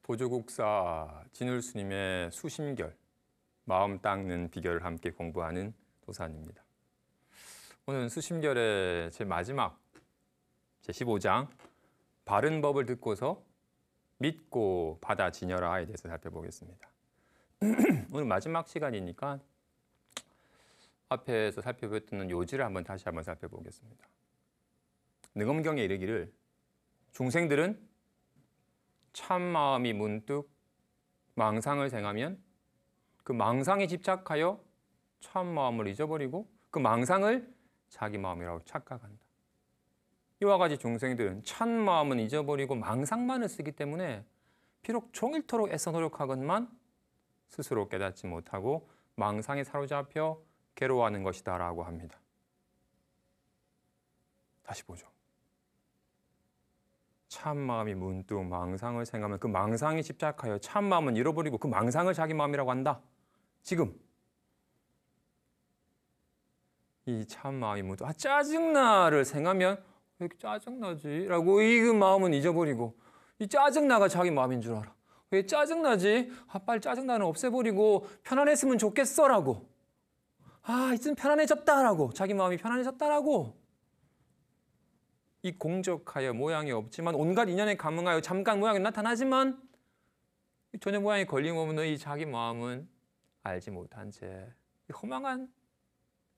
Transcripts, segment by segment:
보조국사 진울스님의 수심결, 마음 닦는 비결을 함께 공부하는 도산입니다. 오늘은 수심결의 제 마지막 제15장 바른 법을 듣고서 믿고 받아 지녀라에 대해서 살펴보겠습니다. 오늘 마지막 시간이니까 앞에서 살펴봤던 요지를 다시 한번 살펴보겠습니다. 능엄경에 이르기를 중생들은 참마음이 문득 망상을 생하면 그 망상에 집착하여 참마음을 잊어버리고 그 망상을 자기 마음이라고 착각한다. 이와 같이 중생들은 참마음은 잊어버리고 망상만을 쓰기 때문에 비록 종일토록 애써 노력하건만 스스로 깨닫지 못하고 망상에 사로잡혀 괴로워하는 것이다 라고 합니다. 다시 보죠. 참마음이 문득 망상을 생각하면 그 망상에 집착하여 참마음은 잃어버리고 그 망상을 자기 마음이라고 한다. 지금 이 참마음이 문득 짜증나를 생각하면 왜 이렇게 짜증나지? 라고 이 그 마음은 잊어버리고 이 짜증나가 자기 마음인 줄 알아. 왜 짜증나지? 빨리 짜증나는 없애버리고 편안했으면 좋겠어 라고. 이젠 편안해졌다 라고. 자기 마음이 편안해졌다 라고. 이 공적하여 모양이 없지만 온갖 인연에 감응하여 잠깐 모양이 나타나지만 전혀 모양이 걸림없는 이 자기 마음은 알지 못한 채 허망한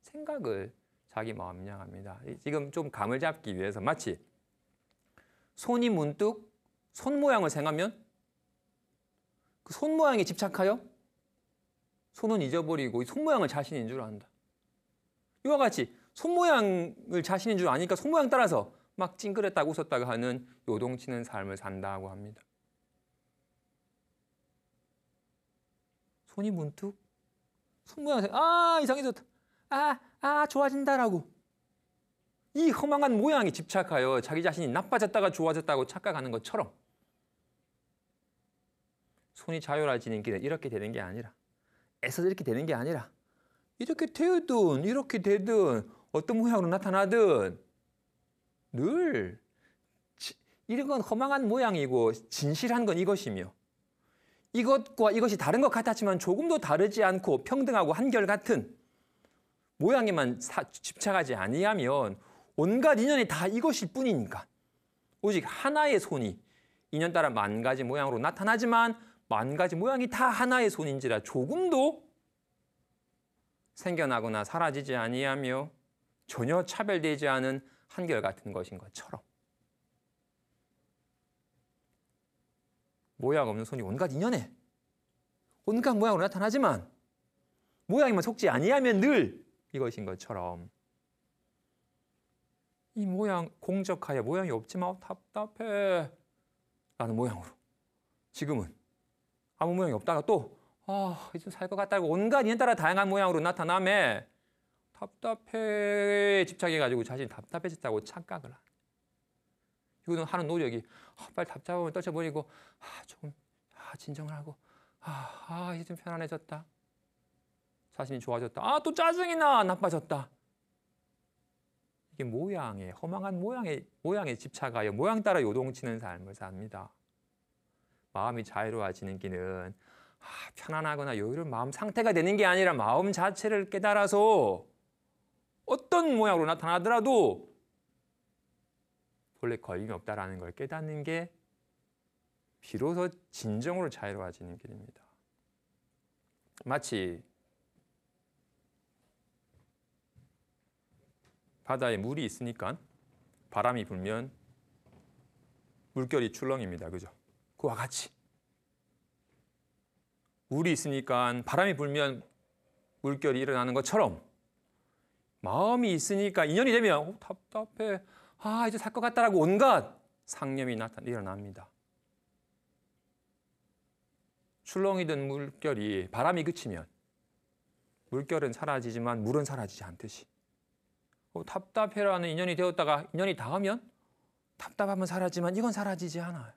생각을 자기 마음이냐 합니다. 지금 좀 감을 잡기 위해서 마치 손이 문득 손 모양을 생각하면 그 손 모양에 집착하여 손은 잊어버리고 이 손 모양을 자신인 줄 안다. 이와 같이 손 모양을 자신인 줄 아니까 손 모양 따라서 막 찡그렸다가 웃었다가 하는 요동치는 삶을 산다고 합니다. 손이 문득 손 모양 이상해졌다. 좋아진다라고. 이 허망한 모양에 집착하여 자기 자신이 나빠졌다가 좋아졌다고 착각하는 것처럼 손이 자유로워지는 길은 이렇게 되는 게 아니라 애써서 이렇게 되는 게 아니라 이렇게 되든 이렇게 되든 어떤 모양으로 나타나든 늘 이런 건 허망한 모양이고 진실한 건 이것이며 이것과 이것이 다른 것 같았지만 조금도 다르지 않고 평등하고 한결같은 모양에만 집착하지 아니하면 온갖 인연이 다 이것일 뿐이니까 오직 하나의 손이 인연 따라 만 가지 모양으로 나타나지만 만 가지 모양이 다 하나의 손인지라 조금도 생겨나거나 사라지지 아니하며 전혀 차별되지 않은 한결같은 것인 것처럼 모양 없는 손이 온갖 인연에 온갖 모양으로 나타나지만 모양에만 속지 아니하면 늘 이것인 것처럼 이 모양 공적하여 모양이 없지만 답답해 라는 모양으로 지금은 아무 모양이 없다가 또 이제 살 것 같다고 온갖 인연 따라 다양한 모양으로 나타나며 답답해 집착해가지고 자신이 답답해졌다고 착각을 하는. 이거는 하는 노력이 빨리 답답함을 떨쳐버리고 조금 진정을 하고 이제 좀 편안해졌다. 자신이 좋아졌다. 또 짜증이 나 나빠졌다. 이게 모양에 허망한 모양에 집착하여 모양 따라 요동치는 삶을 삽니다. 마음이 자유로워지는 길은 편안하거나 여유로운 마음 상태가 되는 게 아니라 마음 자체를 깨달아서 어떤 모양으로 나타나더라도 본래 걸림이 없다라는 걸 깨닫는 게 비로소 진정으로 자유로워지는 길입니다. 마치 바다에 물이 있으니까 바람이 불면 물결이 출렁입니다. 그죠? 그와 같이 물이 있으니까 바람이 불면 물결이 일어나는 것처럼 마음이 있으니까 인연이 되면 답답해. 이제 살 것 같다라고 온갖 상념이 일어납니다. 출렁이던 물결이 바람이 그치면 물결은 사라지지만 물은 사라지지 않듯이 답답해라는 인연이 되었다가 인연이 닿으면 답답함은 사라지지만 이건 사라지지 않아요.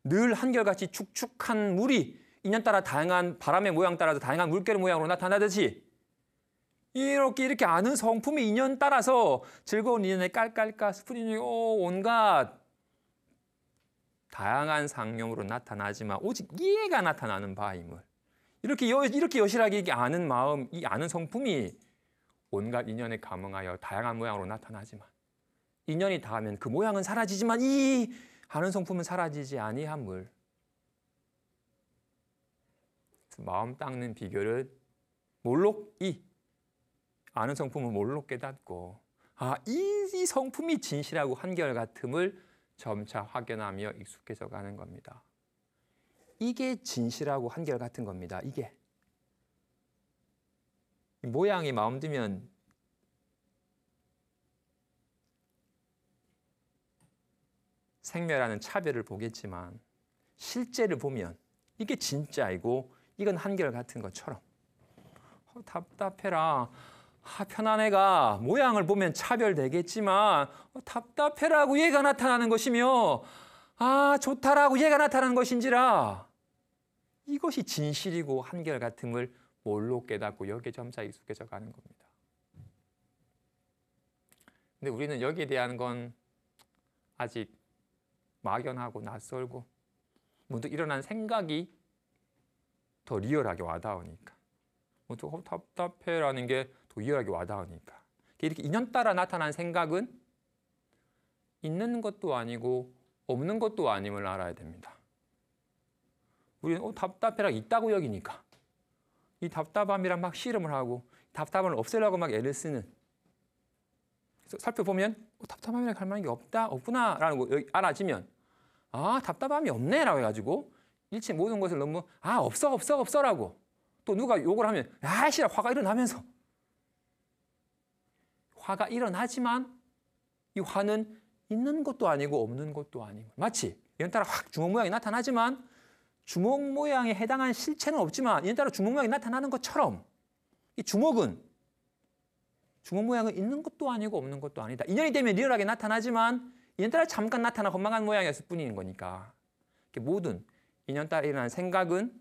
늘 한결같이 축축한 물이 인연 따라 다양한 바람의 모양 따라서 다양한 물결의 모양으로 나타나듯이 이렇게 아는 성품의 인연 따라서 즐거운 인연에 깔깔깔 스프링이 온갖 다양한 상용으로 나타나지만 오직 이해가 나타나는 바임을 이렇게 여실하게 이게 아는 마음, 이 아는 성품이 온갖 인연에 감응하여 다양한 모양으로 나타나지만 인연이 닿으면 그 모양은 사라지지만 이 아는 성품은 사라지지 아니함을. 마음 닦는 비결은 뭘로? 이 아는 성품을 뭘로 깨닫고 이 성품이 진실하고 한결같음을 점차 확연하며 익숙해져 가는 겁니다. 이게 진실하고 한결같은 겁니다. 이게 모양이 마음 들면 생멸하는 차별을 보겠지만 실제를 보면 이게 진짜이고 이건 한결같은 것처럼 답답해라. 편한 애가 모양을 보면 차별되겠지만 답답해라고 얘가 나타나는 것이며 좋다라고 얘가 나타나는 것인지라 이것이 진실이고 한결같음을 뭘로 깨닫고 여기에 점차 익숙해져 가는 겁니다. 근데 우리는 여기에 대한 건 아직 막연하고 낯설고 문득 일어난 생각이 더 리얼하게 와닿으니까 문득 답답해라는 게 더 리얼하게 와닿으니까 이렇게 인연 따라 나타난 생각은 있는 것도 아니고 없는 것도 아님을 알아야 됩니다. 우리는 답답해라 있다고 여기니까 이 답답함이랑 막 씨름을 하고 답답함을 없애려고 막 애를 쓰는. 그래서 살펴보면 답답함이랑 할 만한 게 없구나라는 거 알아지면 답답함이 없네라고 해가지고 일체 모든 것을 너무 없어라고 또 누가 욕을 하면 씨라 화가 일어나면서 화가 일어나지만 이 화는 있는 것도 아니고 없는 것도 아니고 마치 이런 따라 확 주먹 모양이 나타나지만 주먹 모양에 해당한 실체는 없지만 이런 따라 주먹 모양이 나타나는 것처럼 이 주먹 모양은 있는 것도 아니고 없는 것도 아니다. 인연이 되면 리얼하게 나타나지만 인연 따라 잠깐 나타나 건망한 모양이었을 뿐인 거니까 모든 인연 따라 일어난 생각은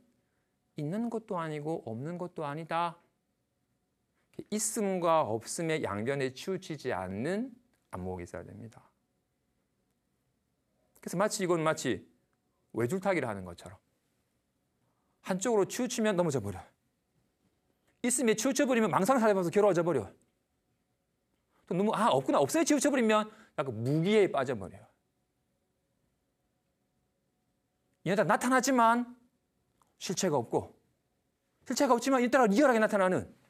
있는 것도 아니고 없는 것도 아니다. 있음과 없음의 양변에 치우치지 않는 안목이 있어야 됩니다. 그래서 이건 마치 외줄타기를 하는 것처럼 한쪽으로 치우치면 넘어져 버려요. 있음에 치우쳐버리면 망상사에 봐서 괴로워져 버려요. 또 너무 없구나 없어에 치우쳐버리면 약간 무기에 빠져버려요. 이게 나타나지만 실체가 없고 실체가 없지만 이따라 리얼하게 나타나는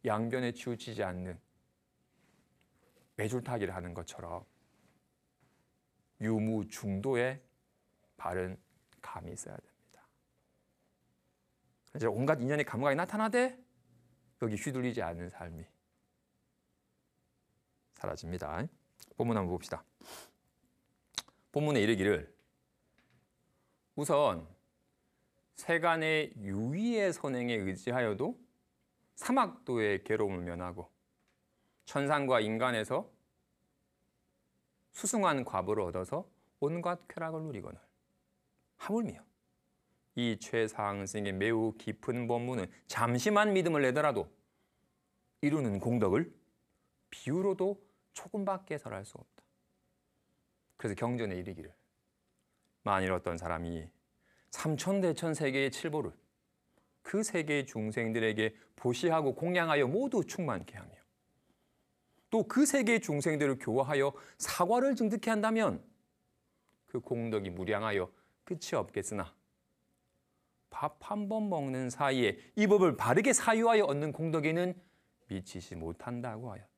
양변에 치우치지 않는 외줄타기를 하는 것처럼 유무중도의 바른 감이 있어야 됩니다. 이제 온갖 인연의 감각이 나타나되 여기 휘둘리지 않는 삶이 사라집니다. 본문 한번 봅시다. 본문에 이르기를 우선 세간의 유의의 선행에 의지하여도 사막도의 괴로움을 면하고 천상과 인간에서 수승한 과보를 얻어서 온갖 쾌락을 누리거늘 하물며 이 최상승의 매우 깊은 법문은 잠시만 믿음을 내더라도 이루는 공덕을 비유로도 조금밖에 설할 수 없다. 그래서 경전에 이르기를 만일 어떤 사람이 삼천대천 세계의 칠보를 그 세계의 중생들에게 보시하고 공양하여 모두 충만케 하며 또 그 세계의 중생들을 교화하여 사과를 증득케 한다면 그 공덕이 무량하여 끝이 없겠으나 밥 한 번 먹는 사이에 이 법을 바르게 사유하여 얻는 공덕에는 미치지 못한다고 하였다.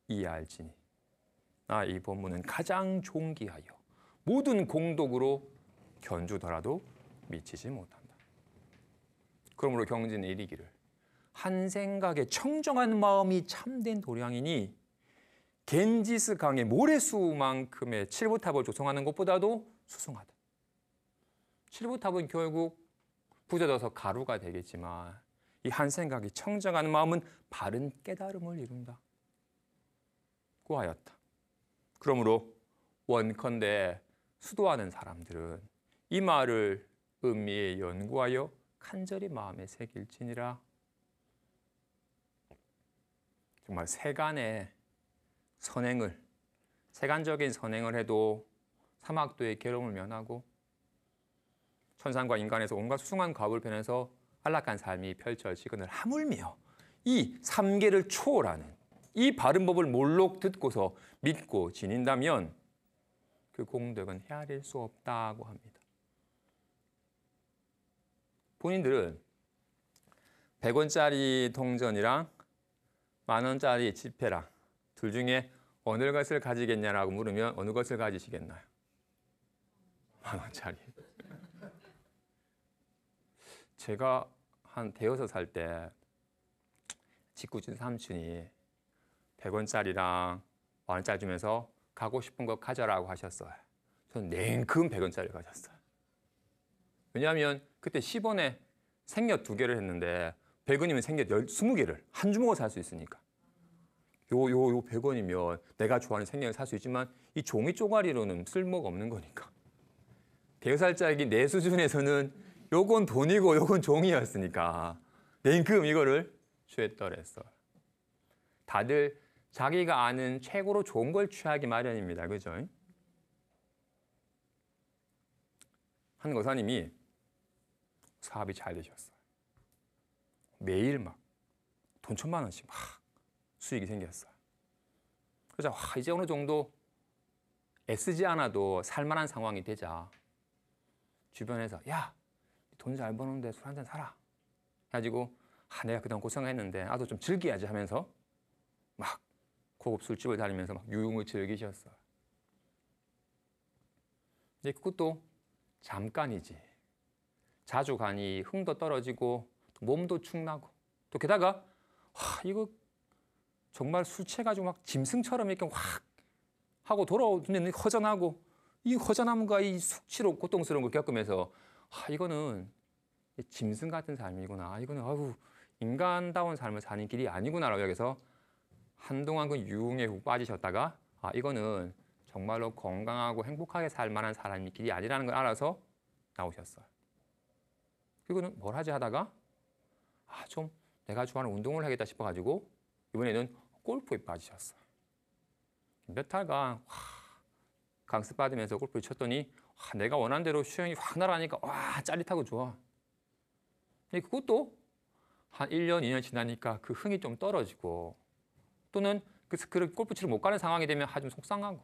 이해할지니 이 법문은 가장 존귀하여 모든 공덕으로 견주더라도 미치지 못한다. 그러므로 경전에 이르기를 한 생각에 청정한 마음이 참된 도량이니 겐지스 강의 모래수만큼의 칠보탑을 조성하는 것보다도 수승하다. 칠보탑은 결국 부서져서 가루가 되겠지만 이 한 생각이 청정한 마음은 바른 깨달음을 이룬다. 고 하였다. 그러므로 원컨대 수도하는 사람들은 이 말을 음미에 연구하여 간절히 마음에 새길지니라. 정말 세간적인 선행을 해도 사막도의 괴로움을 면하고 천상과 인간에서 온갖 수승한 과부를 변해서 안락한 삶이 펼쳐지거늘 하물며 이 삼계를 초월하는 이 바른 법을 몰록 듣고서 믿고 지닌다면 그 공덕은 헤아릴 수 없다고 합니다. 본인들은 100원짜리 동전이랑 만원짜리 지폐랑 둘 중에 어느 것을 가지겠냐라고 물으면 어느 것을 가지시겠나요? 만원짜리. 제가 한 대여섯 살 때 직구준 삼촌이 100원짜리랑 만원짜리 주면서 가고 싶은 거 가져라고 하셨어요. 저는 냉큼 100원짜리 가졌어요. 왜냐하면 그때 10원에 생엿 2개를 했는데 100원이면 생엿 20개를 한 주먹을 살 수 있으니까. 요 100원이면 내가 좋아하는 생엿을 살 수 있지만 이 종이 쪼가리로는 쓸모가 없는 거니까. 대여살짜기 내 수준에서는 요건 돈이고 요건 종이었으니까 냉큼 이거를 취했더랬어요. 다들 자기가 아는 최고로 좋은 걸 취하기 마련입니다. 그죠? 한 거사님이 사업이 잘 되셨어요. 매일 막 돈 1,000만 원씩 막 수익이 생겼어요. 그래서 이제 어느 정도 애쓰지 않아도 살만한 상황이 되자 주변에서 야, 돈 잘 버는데 술 한잔 사라 해가지고 내가 그동안 고생했는데 나도 좀 즐겨야지 하면서 막 고급 술집을 다니면서 막 유흥을 즐기셨어요. 근데 그것도 잠깐이지. 자주 가니 흥도 떨어지고 몸도 축나고 또 게다가 이거 정말 술 취해가지고 막 짐승처럼 이렇게 확 하고 돌아오는 허전하고 이 허전함과 이 숙취로 고통스러운 걸 겪으면서 이거는 짐승 같은 삶이구나. 이거는 인간다운 삶을 사는 길이 아니구나라고 여기서 한동안 그 유흥에 훅 빠지셨다가 이거는 정말로 건강하고 행복하게 살 만한 사람이 길이 아니라는 걸 알아서 나오셨어요. 그리고는 뭘 하지 하다가 좀 내가 좋아하는 운동을 하겠다 싶어가지고 이번에는 골프에 빠지셨어요. 몇 달간 강습 받으면서 골프를 쳤더니 내가 원하는 대로 수영이 확 날아가니까 짜릿하고 좋아. 근데 그것도 한 1년, 2년 지나니까 그 흥이 좀 떨어지고 또는 그 골프 치러 못 가는 상황이 되면 좀 속상하고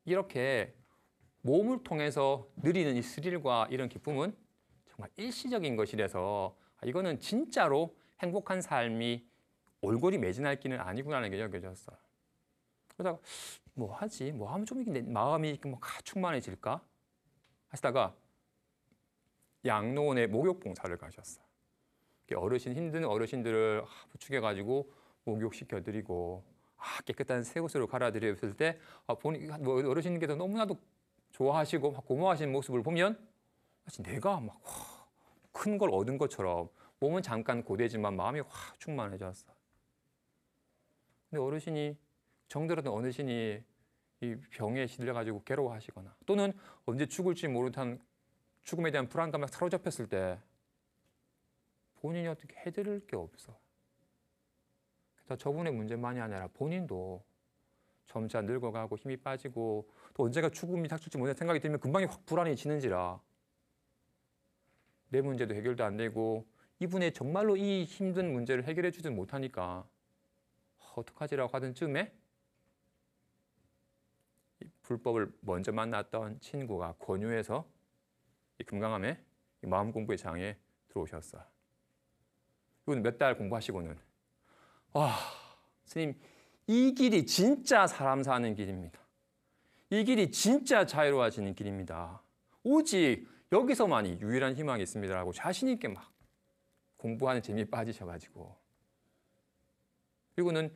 이렇게 몸을 통해서 누리는 이 스릴과 이런 기쁨은 정말 일시적인 것이라서 이거는 진짜로 행복한 삶이 올골이 매진할 길은 아니구나라는 게 여겨졌어요. 그러다가 뭐 하지? 뭐 하면 좀 내 마음이 충만해질까? 하시다가 양로원에 목욕봉사를 가셨어요. 힘든 어르신들을 부축해가지고 목욕시켜드리고 깨끗한 새 옷으로 갈아드렸을 때 어르신께서 너무나도 좋아하시고 고마워하시는 모습을 보면 마치 내가 큰 걸 얻은 것처럼 몸은 잠깐 고되지만 마음이 확 충만해졌어. 근데 정들었던 어르신이 이 병에 시들려가지고 괴로워하시거나 또는 언제 죽을지 모르는 듯한 죽음에 대한 불안감에 사로잡혔을 때 본인이 어떻게 해드릴 게 없어. 그래서 저분의 문제만이 아니라 본인도 점차 늙어가고 힘이 빠지고 또 언제가 죽음이 닥칠지 모르는 생각이 들면 금방 확 불안해지는지라 내 문제도 해결도 안 되고 이분의 정말로 이 힘든 문제를 해결해 주지 못하니까 어떡하지라고 하던 쯤에 불법을 먼저 만났던 친구가 권유해서 이 금강암에 마음 공부의 장에 들어오셨어요. 이분 몇 달 공부하시고는 스님 이 길이 진짜 사람 사는 길입니다. 이 길이 진짜 자유로워지는 길입니다. 오직 여기서만이 유일한 희망이 있습니다라고 자신 있게 막 공부하는 재미에 빠지셔가지고 그리고는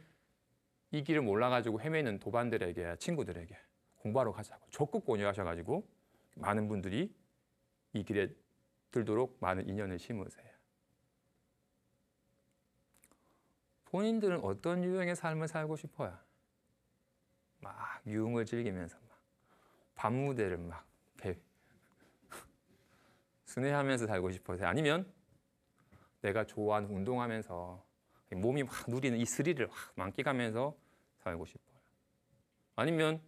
이 길을 몰라가지고 헤매는 도반들에게 친구들에게 공부하러 가자고 적극 권유하셔가지고 많은 분들이 이 길에 들도록 많은 인연을 심으세요. 본인들은 어떤 유형의 삶을 살고 싶어요? 막 유흥을 즐기면서 막 밤무대를 막 순회하면서 살고 싶어요? 아니면 내가 좋아하는 운동하면서 몸이 막 누리는 이 스릴을 확 만끽하면서 살고 싶어요? 아니면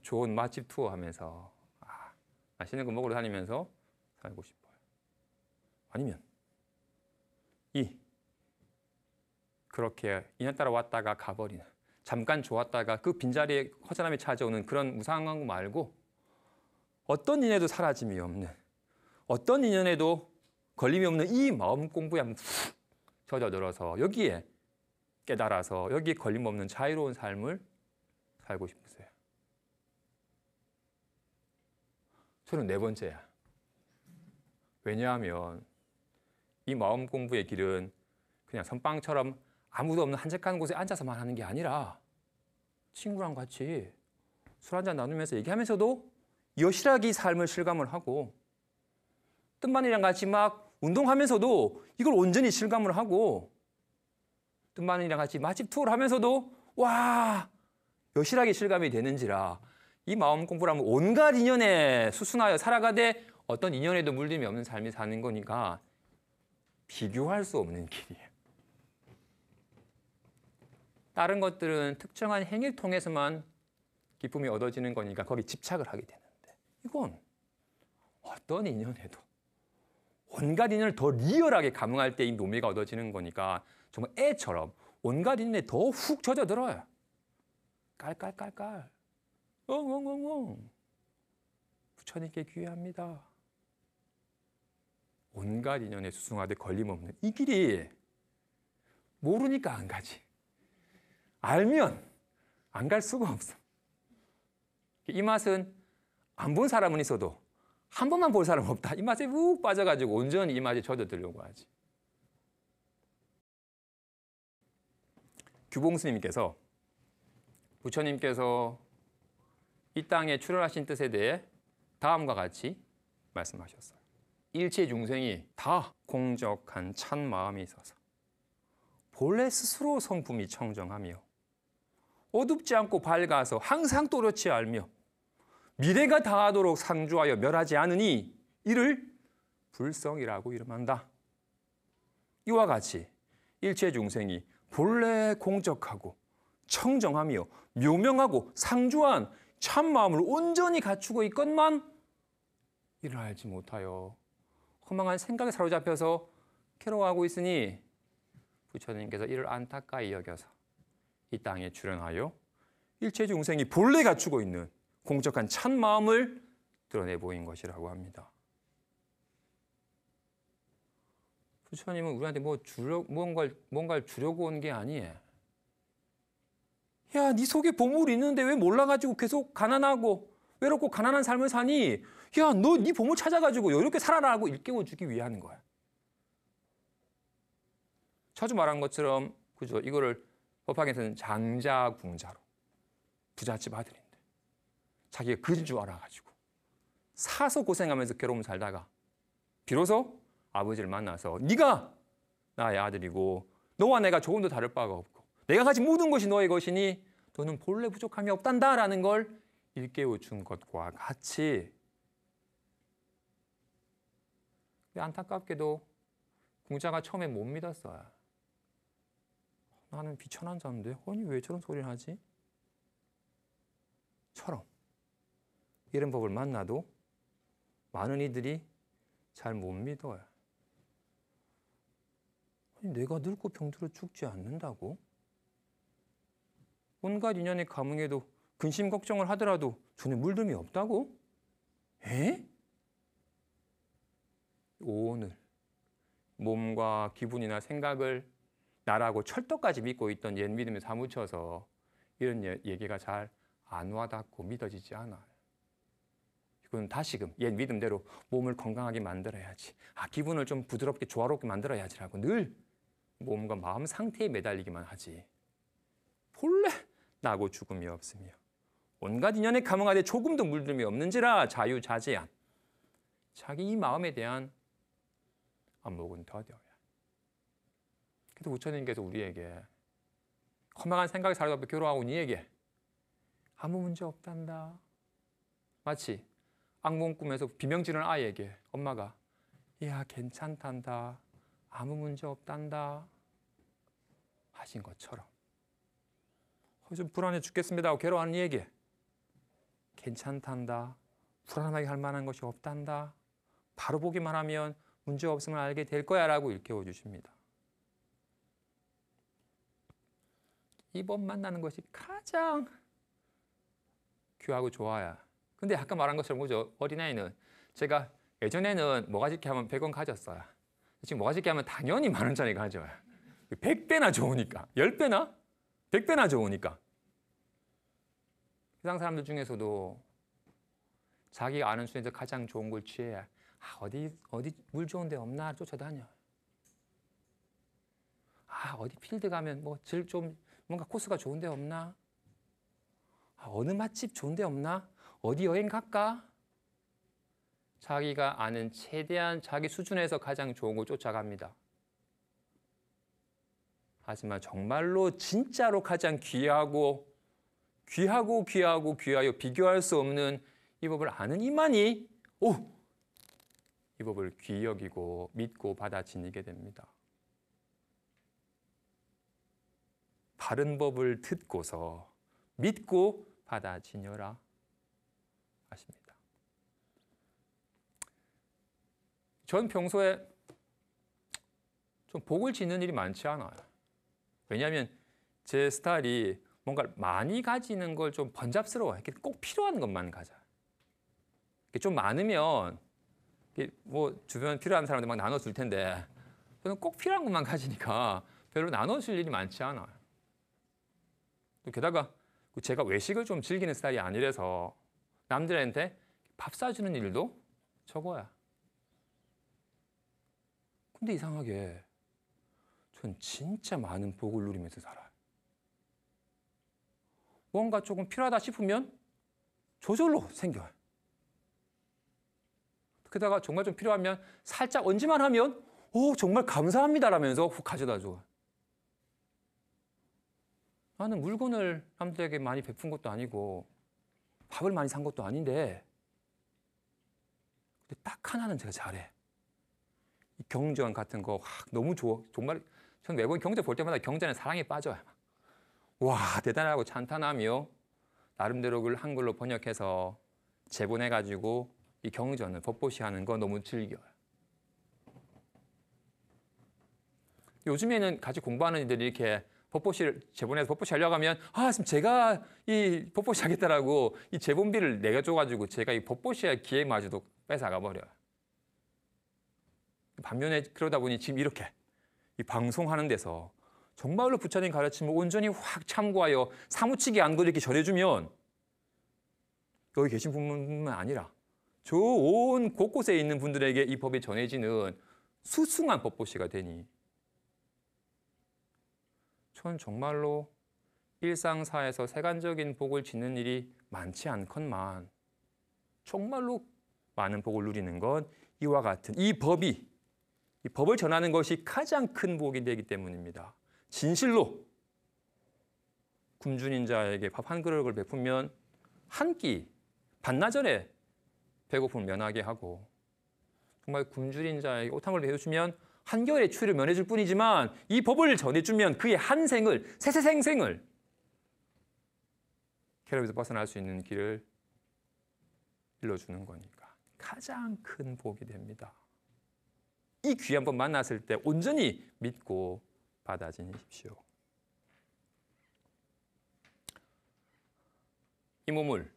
좋은 맛집 투어하면서 맛있는 거 먹으러 다니면서 살고 싶어요. 아니면 그렇게 인연따라 왔다가 가버리는, 잠깐 좋았다가 그 빈자리에 허전함이 찾아오는 그런 무상한 거 말고 어떤 인연에도 사라짐이 없는, 어떤 인연에도 걸림이 없는 이 마음 공부에 한번 훅 젖어들어서 여기에 깨달아서 여기에 걸림 없는 자유로운 삶을 살고 싶으세요? 저는 네 번째야. 왜냐하면 이 마음 공부의 길은 그냥 선방처럼 아무도 없는 한적한 곳에 앉아서만 하는 게 아니라 친구랑 같이 술 한잔 나누면서 얘기하면서도 여실하게 삶을 실감을 하고, 뜸만이랑 같이 막 운동하면서도 이걸 온전히 실감을 하고, 뜸만이랑 같이 맛집 투어를 하면서도 와, 여실하게 실감이 되는지라 이 마음 공부라면 온갖 인연에 수순하여 살아가되 어떤 인연에도 물림이 없는 삶이 사는 거니까 비교할 수 없는 길이에요. 다른 것들은 특정한 행위를 통해서만 기쁨이 얻어지는 거니까 거기 집착을 하게 되는데, 이건 어떤 인연에도 온갖 인연을 더 리얼하게 감응할 때 이 묘미가 얻어지는 거니까 정말 애처럼 온갖 인연에 더 훅 젖어들어요. 깔깔깔깔, 엉엉엉엉, 부처님께 귀회합니다. 온갖 인연에 수승하되 걸림없는 이 길이 모르니까 안 가지. 알면 안 갈 수가 없어. 이 맛은 안 본 사람은 있어도 한 번만 볼 사람은 없다. 이 맛에 훅 빠져가지고 온전히 이 맛에 젖어들려고 하지. 규봉스님께서 부처님께서 이 땅에 출현하신 뜻에 대해 다음과 같이 말씀하셨어요. 일체 중생이 다 공적한 찬 마음이 있어서 본래 스스로 성품이 청정하며 어둡지 않고 밝아서 항상 또렷이 알며 미래가 다하도록 상주하여 멸하지 않으니 이를 불성이라고 이름한다. 이와 같이 일체 중생이 본래 공적하고 청정하며 묘명하고 상주한 참마음을 온전히 갖추고 있건만 이를 알지 못하여 허망한 생각에 사로잡혀서 괴로워하고 있으니 부처님께서 이를 안타까이 여겨서 이 땅에 출현하여 일체 중생이 본래 갖추고 있는 공적한 참마음을 드러내 보인 것이라고 합니다. 부처님은 우리한테 뭔가를 주려고 온 게 아니에요. 야, 네 속에 보물이 있는데 왜 몰라가지고 계속 가난하고 외롭고 가난한 삶을 사니? 야, 너 네 보물 찾아가지고 이렇게 살아라고 일깨워주기 위한 거야. 자주 말한 것처럼, 그죠? 이거를 법학에서는 장자궁자로, 부잣집 아들인데 자기가 그진 줄 알아가지고 사서 고생하면서 괴로움 살다가 비로소 아버지를 만나서 네가 나의 아들이고 너와 내가 조금도 다를 바가 없고 내가 가진 모든 것이 너의 것이니 너는 본래 부족함이 없단다라는 걸 일깨워준 것과 같이, 안타깝게도 궁자가 처음에 못 믿었어요. 나는 비천한 자인데 아니 왜 저런 소리를 하지? 처럼 이런 법을 만나도 많은 이들이 잘 못 믿어요. 아니, 내가 늙고 병들어 죽지 않는다고? 온갖 인연의 감흥에도 근심 걱정을 하더라도 전혀 물듦이 없다고? 에? 오늘 몸과 기분이나 생각을 나라고 철떡까지 믿고 있던 옛 믿음에 사무쳐서 이런 얘기가 잘 안 와닿고 믿어지지 않아요. 이건 다시금 옛 믿음대로 몸을 건강하게 만들어야지, 기분을 좀 부드럽게 조화롭게 만들어야지라고 늘 몸과 마음 상태에 매달리기만 하지 본래 나고 죽음이 없으며 온갖 인연에 감응하되 조금도 물듦이 없는지라 자유자재한 자기 이 마음에 대한 안목은 더뎌야. 그래서 부처님께서 우리에게 허망한 생각에 사로잡혀 괴로워하고 니에게 아무 문제 없단다. 마치 악몽 꾸면서 비명지르는 아이에게 엄마가 야 괜찮단다, 아무 문제 없단다 하신 것처럼 좀 불안해 죽겠습니다 하고 괴로워하는 이에게 괜찮단다. 불안하게 할 만한 것이 없단다. 바로 보기만 하면 문제 없음을 알게 될 거야 라고 일깨워 주십니다. 이 법 만나는 것이 가장 귀하고 좋아요. 근데 아까 말한 것처럼 뭐죠? 어린아이는 제가 예전에는 모가지께 하면 100원 가졌어요. 지금 모가지께 하면 당연히 10,000원짜리 가져요. 100배나 좋으니까. 10배나? 100배나 좋으니까. 세상 사람들 중에서도 자기가 아는 수에서 가장 좋은 걸 취해야 어디 물 좋은 데 없나 쫓아다녀. 어디 필드 가면 뭐 질 좀 뭔가 코스가 좋은 데 없나? 어느 맛집 좋은 데 없나? 어디 여행 갈까? 자기가 아는 최대한 자기 수준에서 가장 좋은 걸 쫓아갑니다. 하지만 정말로 진짜로 가장 귀하여 비교할 수 없는 이 법을 아는 이만이 이 법을 귀히 여기고 믿고 받아지니게 됩니다. 바른 법을 듣고서 믿고 받아지녀라 하십니다. 전 평소에 좀 복을 짓는 일이 많지 않아요. 왜냐하면 제 스타일이 뭔가 많이 가지는 걸 좀 번잡스러워요. 꼭 필요한 것만 가자. 좀 많으면 뭐 주변 필요한 사람들 막 나눠줄 텐데 저는 꼭 필요한 것만 가지니까 별로 나눠줄 일이 많지 않아요. 게다가 제가 외식을 좀 즐기는 스타일이 아니라서 남들한테 밥 사주는 일도 적어야. 근데 이상하게 전 진짜 많은 복을 누리면서 살아요. 뭔가 조금 필요하다 싶으면 저절로 생겨요. 게다가 정말 좀 필요하면 살짝 얹기만 하면 정말 감사합니다라면서 훅 가져다 줘. 나는 물건을 남들에게 많이 베푼 것도 아니고 밥을 많이 산 것도 아닌데 근데 딱 하나는 제가 잘해. 이 경전 같은 거 너무 좋아. 정말 전 매번 경전 볼 때마다 경전에 사랑에 빠져요. 와 대단하고 찬탄하며 나름대로 그걸 한글로 번역해서 제본해가지고 이 경전을 법보시 하는 거 너무 즐겨요. 요즘에는 같이 공부하는 이들이 이렇게 법보시를 제본해서 법보시 하려고 하면 지금 제가 이 법보시 하겠다라고 이 제본비를 내줘가지고 제가 이 법보시 할 기회마저도 뺏어가 버려요. 반면에 그러다 보니 지금 이렇게 이 방송하는 데서 정말로 부처님 가르침을 온전히 확 참고하여 사무치게 안 이렇게 전해주면 여기 계신 분만 아니라 저 온 곳곳에 있는 분들에게 이 법이 전해지는 수승한 법보시가 되니 전 정말로 일상사에서 세간적인 복을 짓는 일이 많지 않건만 정말로 많은 복을 누리는 건 이와 같은 이 법을 전하는 것이 가장 큰 복이 되기 때문입니다. 진실로 굶주린 자에게 밥 한 그릇을 베푸면 한 끼 반나절에 배고픔을 면하게 하고 정말 굶주린 자에게 옷 한 벌 베어주면 한겨울의 추위를 면해줄 뿐이지만 이 법을 전해주면 그의 한 생을 세세생생을 괴롭에서 벗어날 수 있는 길을 일러주는 거니까 가장 큰 복이 됩니다. 이 귀한 법 만났을 때 온전히 믿고 받아지십시오. 이 몸을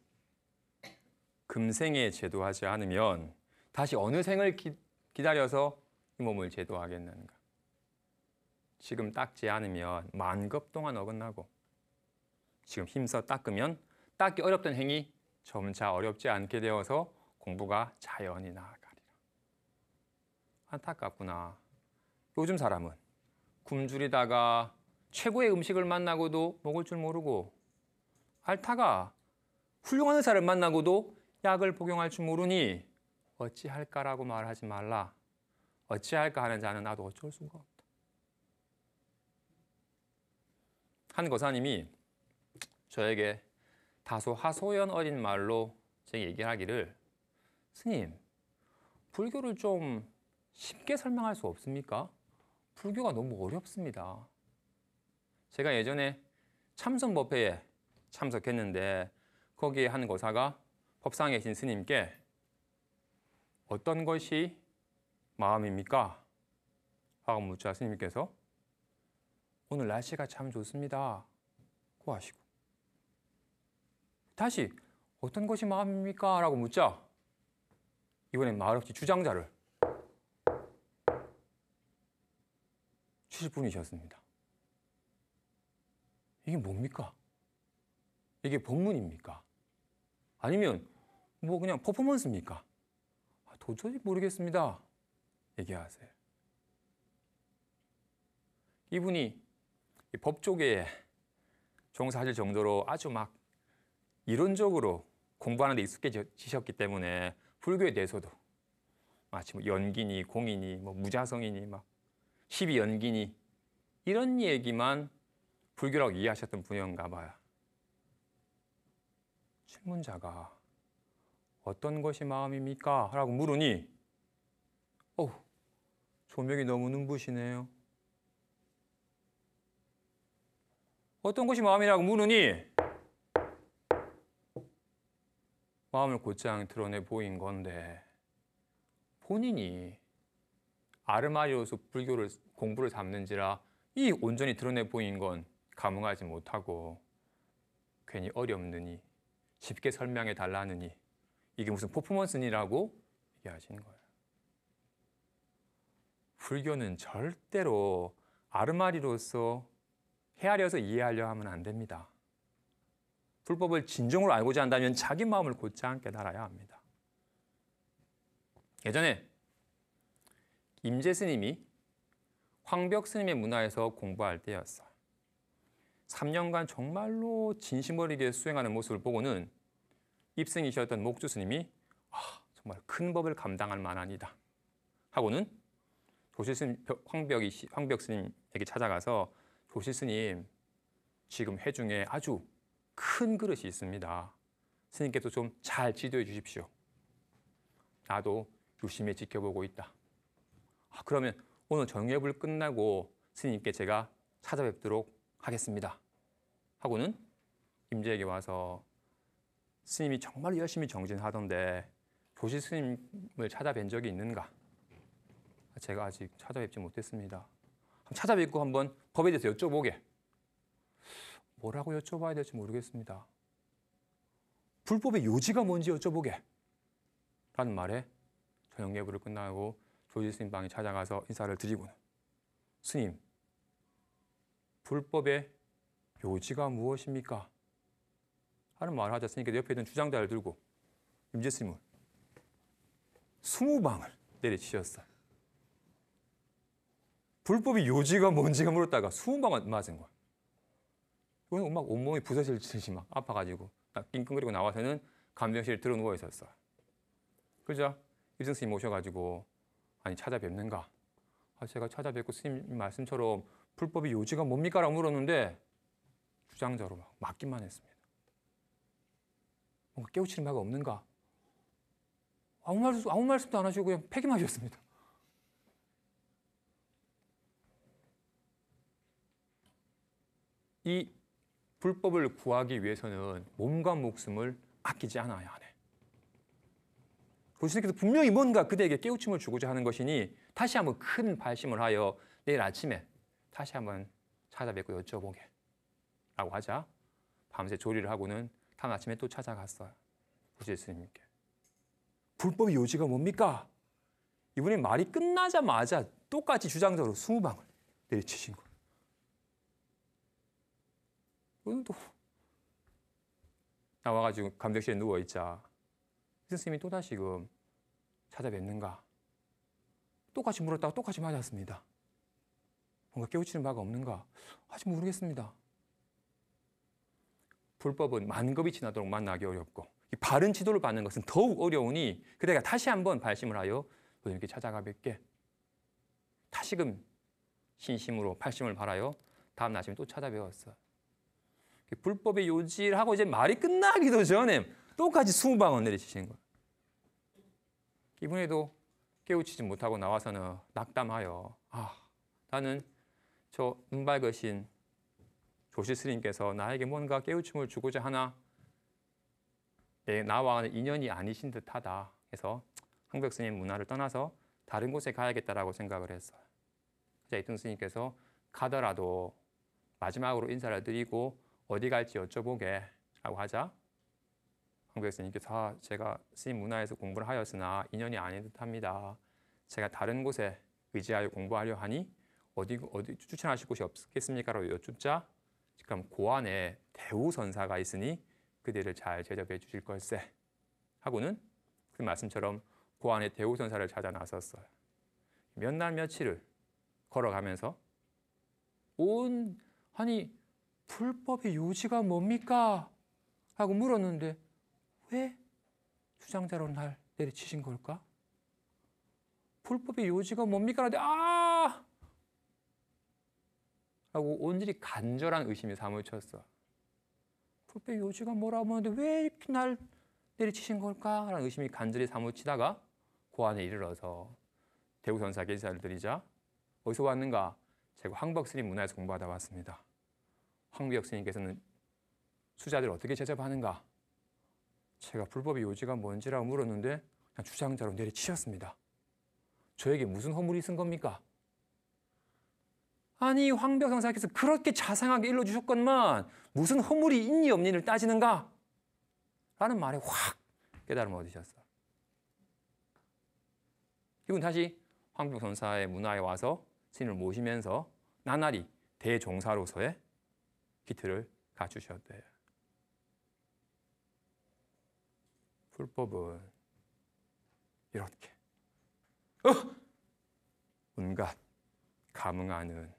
금생에 제도하지 않으면 다시 어느 생을 기다려서 이 몸을 제도하겠는가. 지금 닦지 않으면 만급 동안 어긋나고 지금 힘써 닦으면 닦기 어렵던 행위 점차 어렵지 않게 되어서 공부가 자연히 나아가리라. 안타깝구나. 요즘 사람은 굶주리다가 최고의 음식을 만나고도 먹을 줄 모르고 앓다가 훌륭한 의사를 만나고도 약을 복용할 줄 모르니 어찌할까라고 말하지 말라. 어찌할까 하는 자는 나도 어쩔 수가 없다. 한 거사님이 저에게 다소 하소연 어린 말로 제게 얘기하기를 스님, 불교를 좀 쉽게 설명할 수 없습니까? 불교가 너무 어렵습니다. 제가 예전에 참선법회에 참석했는데 거기에 한 거사가 법상에 계신 스님께 어떤 것이 마음입니까? 하고 묻자 스님께서 오늘 날씨가 참 좋습니다. 고 하시고 다시 어떤 것이 마음입니까? 라고 묻자 이번엔 말없이 주장자를 치실 분이셨습니다. 이게 뭡니까? 이게 법문입니까? 아니면 뭐 그냥 퍼포먼스입니까? 도저히 모르겠습니다. 얘기하세요. 이분이 법 쪽에 종사하실 정도로 아주 막 이론적으로 공부하는 데 익숙해지셨기 때문에 불교에 대해서도 마치 뭐 연기니 공이니 뭐 무자성이니 막 12연기니 이런 얘기만 불교라고 이해하셨던 분이었나 봐요. 질문자가 어떤 것이 마음입니까? 라고 물으니 조명이 너무 눈부시네요. 어떤 것이 마음이라고 물으니 마음을 곧장 드러내 보인 건데 본인이 아르마리로서 불교를 공부를 삼는지라 이 온전히 드러내 보인 건 감흥하지 못하고 괜히 어렵느니 쉽게 설명해 달라느니 이게 무슨 퍼포먼스니라고 얘기하시는 거예요. 불교는 절대로 아르마리로서 헤아려서 이해하려 하면 안 됩니다. 불법을 진정으로 알고자 한다면 자기 마음을 곧장 깨달아야 합니다. 예전에 임재 스님이 황벽 스님의 문화에서 공부할 때였어요. 3년간 정말로 진심 어리게 수행하는 모습을 보고는 입승이셨던 목주 스님이 정말 큰 법을 감당할 만하니다 하고는 조실 스님, 황벽 스님에게 찾아가서 조실 스님 지금 회중에 아주 큰 그릇이 있습니다. 스님께서 좀 잘 지도해 주십시오. 나도 유심히 지켜보고 있다. 그러면 오늘 정예불 끝나고 스님께 제가 찾아뵙도록 하겠습니다. 하고는 임재에게 와서 스님이 정말 열심히 정진하던데 조실 스님을 찾아뵌 적이 있는가? 제가 아직 찾아뵙지 못했습니다. 찾아뵙고 한번 법에 대해서 여쭤보게. 뭐라고 여쭤봐야 될지 모르겠습니다. 불법의 요지가 뭔지 여쭤보게. 라는 말에 저녁 예불을 끝나고 조실 스님 방에 찾아가서 인사를 드리고는 스님, 불법의 요지가 무엇입니까? 하는 말을 하자 스님께서 옆에 있는 주장자를 들고 임재 스님을 20방을 내리치셨어요. 불법의 요지가 뭔지가 물었다가 20방을 맞은 거야. 이거는 막 온몸이 부서질듯이 막 아파가지고 딱 낑낑거리고 나와서는 간병실에 들어 누워 있었어요. 그러자 입승 스님 오셔가지고 아니 찾아뵙는가? 제가 찾아뵙고 스님 말씀처럼 불법의 요지가 뭡니까? 라고 물었는데 주장자로 막 맞기만 했습니다. 뭔가 깨우치는 바가 없는가? 아무 말씀도 안 하시고 그냥 폐기만 하셨습니다. 이 불법을 구하기 위해서는 몸과 목숨을 아끼지 않아야 하네. 조실스님께서 분명히 뭔가 그대에게 깨우침을 주고자 하는 것이니 다시 한번 큰 발심을 하여 내일 아침에 다시 한번 찾아뵙고 여쭤보게 라고 하자 밤새 조리를 하고는 다음 아침에 또 찾아갔어요. 조실스님께. 불법의 요지가 뭡니까? 이분이 말이 끝나자마자 똑같이 주장적으로 20방을 내리치신 거예요. 오늘도 나와가지고 감독실에 누워있자 스님이 또다시금 찾아뵙는가? 똑같이 물었다가 똑같이 맞았습니다. 뭔가 깨우치는 바가 없는가? 아직 모르겠습니다. 불법은 만겁이 지나도록 만나기 어렵고 이 바른 지도를 받는 것은 더욱 어려우니 그대가 다시 한번 발심을 하여 선생님께 찾아가 뵙게 다시금 신심으로 발심을 바라요. 다음 아침에 또 찾아뵈었어요. 불법의 요지를 하고 이제 말이 끝나기도 전에 똑같이 20방을 내리치시는 거예요. 이분에도 깨우치지 못하고 나와서는 낙담하여 나는 저 은발거신 조실 스님께서 나에게 뭔가 깨우침을 주고자 하나 나와는 인연이 아니신 듯하다 해서 황벽 스님 문화를 떠나서 다른 곳에 가야겠다라고 생각을 했어요. 이등 스님께서 가더라도 마지막으로 인사를 드리고 어디 갈지 여쭤보게 라고 하자 황벽 스님께서 제가 스님 문화에서 공부를 하였으나 인연이 아닌 듯합니다. 제가 다른 곳에 의지하여 공부하려 하니 어디 추천하실 곳이 없겠습니까? 라고 여쭙자 그럼 고안에 대우선사가 있으니 그들을 잘 대접해 주실 걸세 하고는 그 말씀처럼 고안에 대우선사를 찾아 나섰어요. 몇 날 며칠을 걸어가면서 아니 불법의 요지가 뭡니까? 하고 물었는데 왜 주장자로 날 내리치신 걸까? 불법의 요지가 뭡니까? 하는데 하고 온전히 간절한 의심이 사무쳤어. 불법의 요지가 뭐라고 하는데 왜 이렇게 날 내리치신 걸까? 라는 의심이 간절히 사무치다가 고안에 이르러서 대우선사에게 인사를 드리자 어디서 왔는가? 제가 황벽 스님 문화에서 공부하다 왔습니다. 황벽 스님께서는 수자들 어떻게 제접하는가? 제가 불법의 요지가 뭔지라고 물었는데 그냥 주장자로 내리치셨습니다. 저에게 무슨 허물이 있은 겁니까? 아니 황벽 선사께서 그렇게 자상하게 일러주셨건만 무슨 허물이 있니 없니를 따지는가? 라는 말에 확 깨달음을 얻으셨어요. 이분 다시 황벽 선사의 문화에 와서 스님을 모시면서 나날이 대종사로서의 기틀을 갖추셨대요. 불법은 이렇게 온갖 감응하는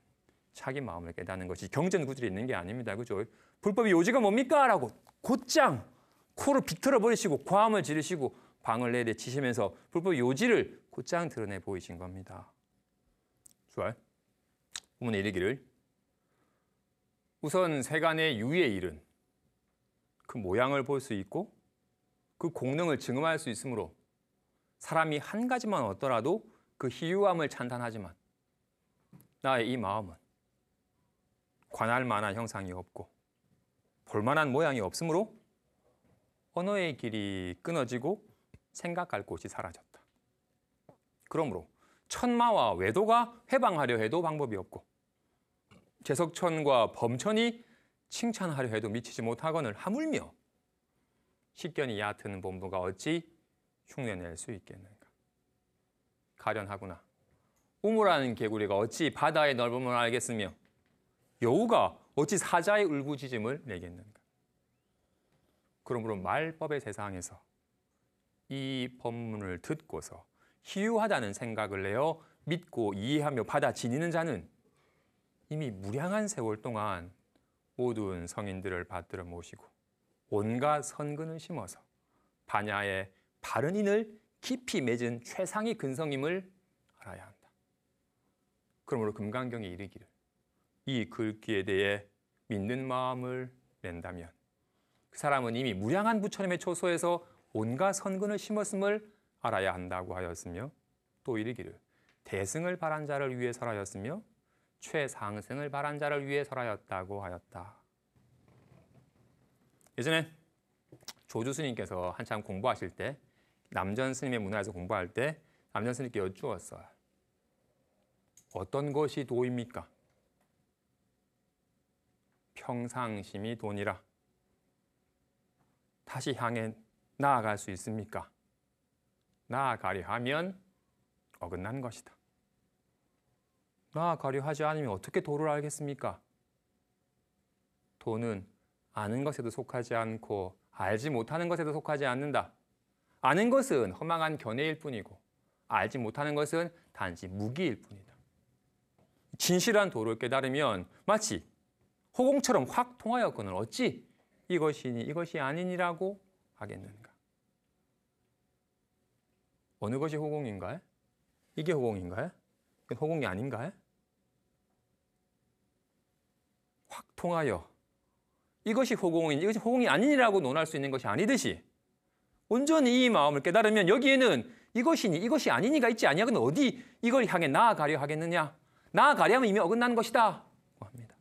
자기 마음을 깨닫는 것이 경전구질이 있는 게 아닙니다. 그죠? 불법의 요지가 뭡니까? 라고 곧장 코를 비틀어 버리시고 고함을 지르시고 방을 내리치시면서 불법의 요지를 곧장 드러내 보이신 겁니다. 좋아요. 본문에 이르기를 우선 세간의 유의에 이른 그 모양을 볼 수 있고 그 공능을 증음할 수 있으므로 사람이 한 가지만 얻더라도 그 희유함을 찬탄하지만 나의 이 마음은 관할 만한 형상이 없고 볼 만한 모양이 없으므로 언어의 길이 끊어지고 생각할 곳이 사라졌다. 그러므로 천마와 외도가 회방하려 해도 방법이 없고 제석천과 범천이 칭찬하려 해도 미치지 못하거늘 하물며 식견이 얕은 본부가 어찌 흉내낼 수 있겠는가. 가련하구나. 우물하는 개구리가 어찌 바다의 넓음을 알겠으며 여우가 어찌 사자의 울부짖음을 내겠는가. 그러므로 말법의 세상에서 이 법문을 듣고서 희유하다는 생각을 내어 믿고 이해하며 받아 지니는 자는 이미 무량한 세월 동안 모든 성인들을 받들어 모시고 온갖 선근을 심어서 반야의 바른 인을 깊이 맺은 최상의 근성임을 알아야 한다. 그러므로 금강경에 이르기를 이 글귀에 대해 믿는 마음을 낸다면 그 사람은 이미 무량한 부처님의 초소에서 온갖 선근을 심었음을 알아야 한다고 하였으며 또 이르기를 대승을 바란 자를 위해 설하였으며 최상승을 바란 자를 위해 설하였다고 하였다. 예전에 조주 스님께서 한참 공부하실 때 남전 스님의 문화에서 공부할 때 남전 스님께 여쭈었어요. 어떤 것이 도입니까? 평상심이 도니라. 다시 향해 나아갈 수 있습니까? 나아가려 하면 어긋난 것이다. 나아가려 하지 않으면 어떻게 도를 알겠습니까? 도는 아는 것에도 속하지 않고 알지 못하는 것에도 속하지 않는다. 아는 것은 허망한 견해일 뿐이고 알지 못하는 것은 단지 무기일 뿐이다. 진실한 도를 깨달으면 마치 호공처럼 확 통하였거늘 어찌 이것이니 이것이 아니니라고 하겠는가. 어느 것이 호공인가요? 이게 호공인가요? 이건 호공이 아닌가요? 확 통하여 이것이 호공이니 이것이 호공이 아니니라고 논할 수 있는 것이 아니듯이 온전히 이 마음을 깨달으면 여기에는 이것이니 이것이 아니니가 있지 아니하거든 어디 이걸 향해 나아가려 하겠느냐. 나아가려면 이미 어긋난 것이다 합니다.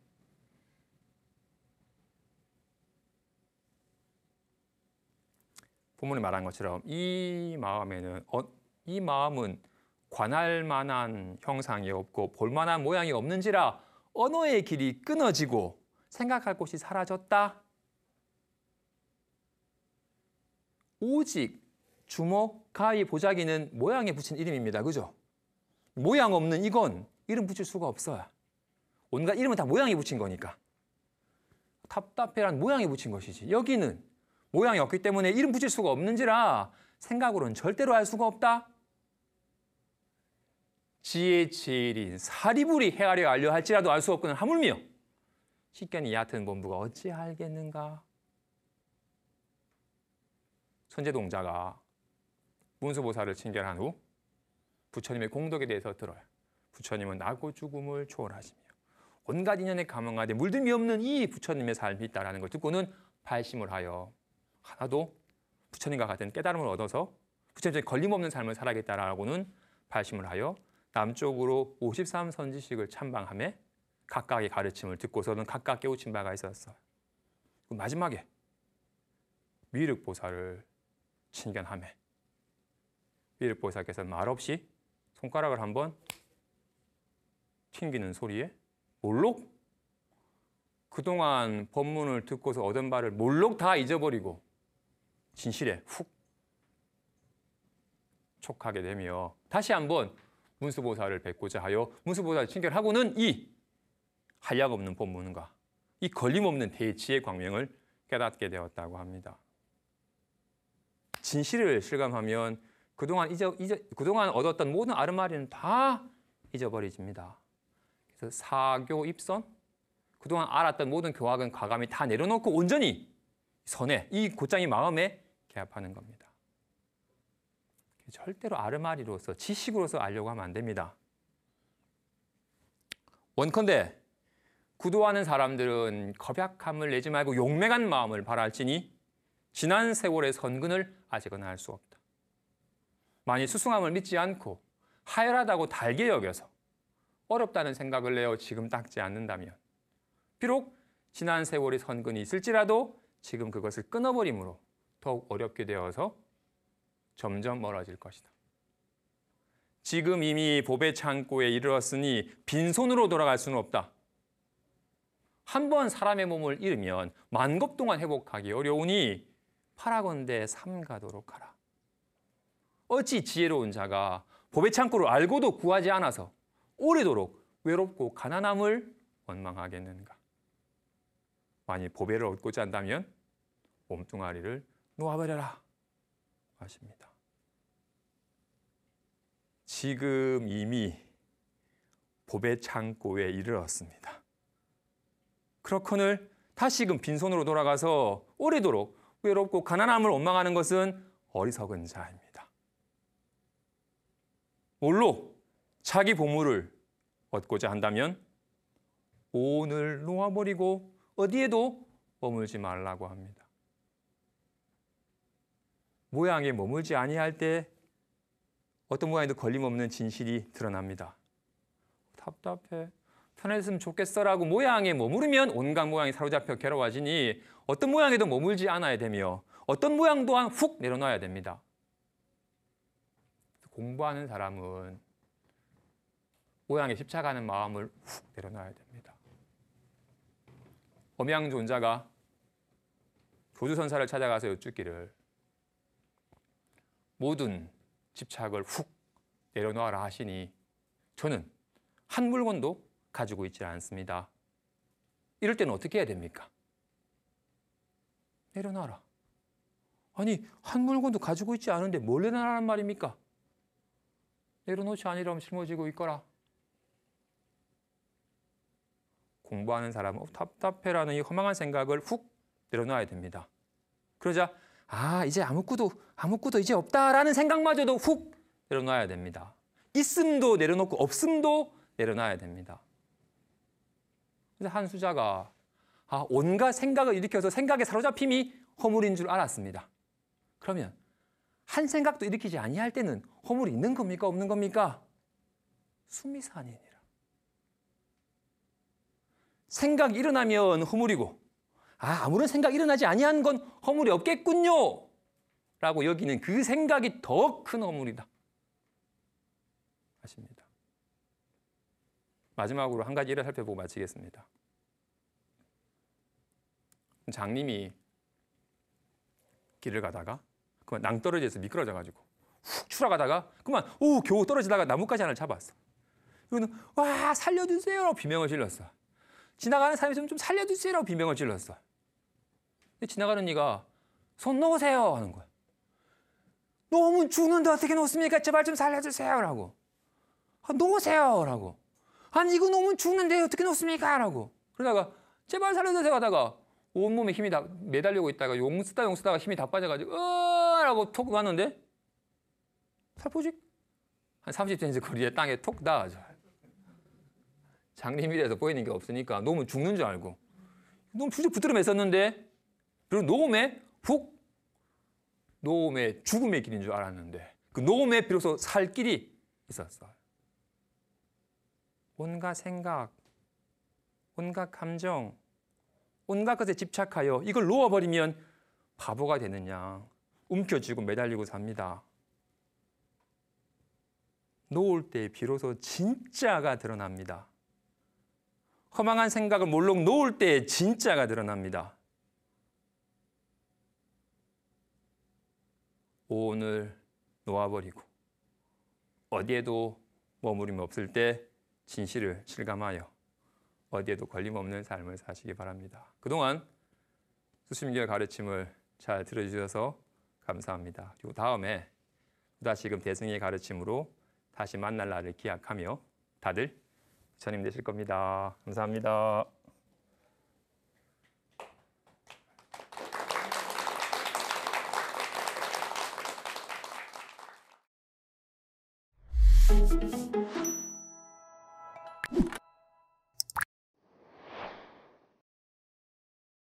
본문에 말한 것처럼 이 마음은 관할 만한 형상이 없고 볼 만한 모양이 없는지라 언어의 길이 끊어지고 생각할 곳이 사라졌다. 오직 주먹, 가위, 보자기는 모양에 붙인 이름입니다. 그죠? 모양 없는 이건 이름 붙일 수가 없어요. 온갖 이름은 다 모양이 붙인 거니까. 답답해란 모양이 붙인 것이지. 여기는 모양이 없기 때문에 이름 붙일 수가 없는지라 생각으로는 절대로 알 수가 없다. 지혜의 제일인 사리불이 헤아려 알려 할지라도 알 수 없거늘 하물며 식견이 얕은 본부가 어찌 알겠는가. 선제동자가 문수보살을 칭견한 후 부처님의 공덕에 대해서 들어요. 부처님은 나고 죽음을 초월하시며 온갖 인연에 감응하되 물듦이 없는 이 부처님의 삶이 있다는 걸 듣고는 발심을 하여 하나도 부처님과 같은 깨달음을 얻어서 부처님의 걸림없는 삶을 살아야겠다라고는 발심을 하여 남쪽으로 53선지식을 참방하며 각각의 가르침을 듣고서는 각각 깨우친 바가 있었어요. 마지막에 미륵보살을 칭견하며 미륵보살께서는 말없이 손가락을 한번 튕기는 소리에 몰록 그동안 법문을 듣고서 얻은 바를 몰록 다 잊어버리고 진실에 훅 촉하게 되며 다시 한번 문수보살을 뵙고자 하여 문수보살을 칭견하고는 이 한량없는 법문과 이 걸림없는 대지의 광명을 깨닫게 되었다고 합니다. 진실을 실감하면 그동안 얻었던 모든 아르마리는 다 잊어버려집니다. 그래서 사교 입선, 그동안 알았던 모든 교학은 과감히 다 내려놓고 온전히 선에, 이 곧장이 마음에 개합하는 겁니다. 절대로 아르마리로서, 지식으로서 알려고 하면 안 됩니다. 원컨대 구도하는 사람들은 겁약함을 내지 말고 용맹한 마음을 바랄지니 지난 세월의 선근을 아직은 알 수 없다. 만일 수승함을 믿지 않고 하열하다고 달게 여겨서 어렵다는 생각을 내어 지금 닦지 않는다면 비록 지난 세월의 선근이 있을지라도 지금 그것을 끊어버림으로 더욱 어렵게 되어서 점점 멀어질 것이다. 지금 이미 보배 창고에 이르렀으니 빈손으로 돌아갈 수는 없다. 한 번 사람의 몸을 잃으면 만겁 동안 회복하기 어려우니 파라건대 삼가도록 하라. 어찌 지혜로운 자가 보배 창고를 알고도 구하지 않아서 오래도록 외롭고 가난함을 원망하겠는가. 만일 보배를 얻고자 한다면 몸뚱아리를 놓아버려라 하십니다. 지금 이미 보배 창고에 이르렀습니다. 그렇거늘 다시금 빈손으로 돌아가서 오래도록 외롭고 가난함을 원망하는 것은 어리석은 자입니다. 홀로 자기 보물을 얻고자 한다면 오늘 놓아버리고 어디에도 머물지 말라고 합니다. 모양에 머물지 아니할 때 어떤 모양에도 걸림없는 진실이 드러납니다. 답답해. 편했으면 좋겠어라고 모양에 머무르면 온갖 모양이 사로잡혀 괴로워지니 어떤 모양에도 머물지 않아야 되며 어떤 모양 또한 훅 내려놔야 됩니다. 공부하는 사람은 모양에 집착하는 마음을 훅 내려놔야 됩니다. 엄양존자가 조주선사를 찾아가서 여쭙기를 모든 집착을 훅 내려놓아라 하시니 저는 한 물건도 가지고 있지 않습니다. 이럴 때는 어떻게 해야 됩니까? 내려놔라. 아니 한 물건도 가지고 있지 않은데 뭘 내려놔란 말입니까? 내려놓지 아니라면 짊어지고 있거라. 공부하는 사람은 답답해라는 이 허망한 생각을 훅 내려놔야 됩니다. 그러자 이제 아무것도 이제 없다라는 생각마저도 훅 내려놔야 됩니다. 있음도 내려놓고 없음도 내려놔야 됩니다. 그래서 한 수자가 온갖 생각을 일으켜서 생각에 사로잡힘이 허물인 줄 알았습니다. 그러면 한 생각도 일으키지 아니할 때는 허물이 있는 겁니까? 없는 겁니까? 수미산이니라. 생각이 일어나면 허물이고 아무런 생각이 일어나지 아니한 건 허물이 없겠군요 라고 여기는 그 생각이 더 큰 어물이다. 아십니다. 마지막으로 한 가지 일을 살펴보고 마치겠습니다. 장님이 길을 가다가 그만 낭떠러지에서 미끄러져가지고 훅 추락하다가 그만 겨우 떨어지다가 나뭇가지 하나를 잡았어. 이거는 와 살려주세요라고 비명을 질렀어. 지나가는 사람이 좀 살려주세요라고 비명을 질렀어. 근데 지나가는 이가 손 놓으세요 하는 거야. 놓으면 죽는데 어떻게 놓습니까? 제발 좀 살려주세요라고. 놓으세요라고. 아니 이거 놓으면 죽는데 어떻게 놓습니까? 라고. 그러다가 제발 살려주세요 하다가 온몸에 힘이 다 매달리고 있다가 용 쓰다가 힘이 다 빠져가지고 라고 톡 놨는데 살포시 한 30cm 거리에 땅에 톡 닿아져. 장님이라서 보이는 게 없으니까 놓으면 죽는 줄 알고 너무 붙들어 맸었는데 그리고 노움의 죽음의 길인 줄 알았는데 그 노움에 비로소 살 길이 있었어요. 온갖 생각, 온갖 감정, 온갖 것에 집착하여 이걸 놓아버리면 바보가 되느냐. 움켜쥐고 매달리고 삽니다. 놓을 때 비로소 진짜가 드러납니다. 허망한 생각을 몰록 놓을 때 진짜가 드러납니다. 오늘 놓아버리고 어디에도 머무림 없을 때 진실을 실감하여 어디에도 걸림없는 삶을 사시기 바랍니다. 그동안 수심기의 가르침을 잘 들어주셔서 감사합니다. 그리고 다음에 다시금 대승의 가르침으로 다시 만날 날을 기약하며 다들 부처님 되실 겁니다. 감사합니다.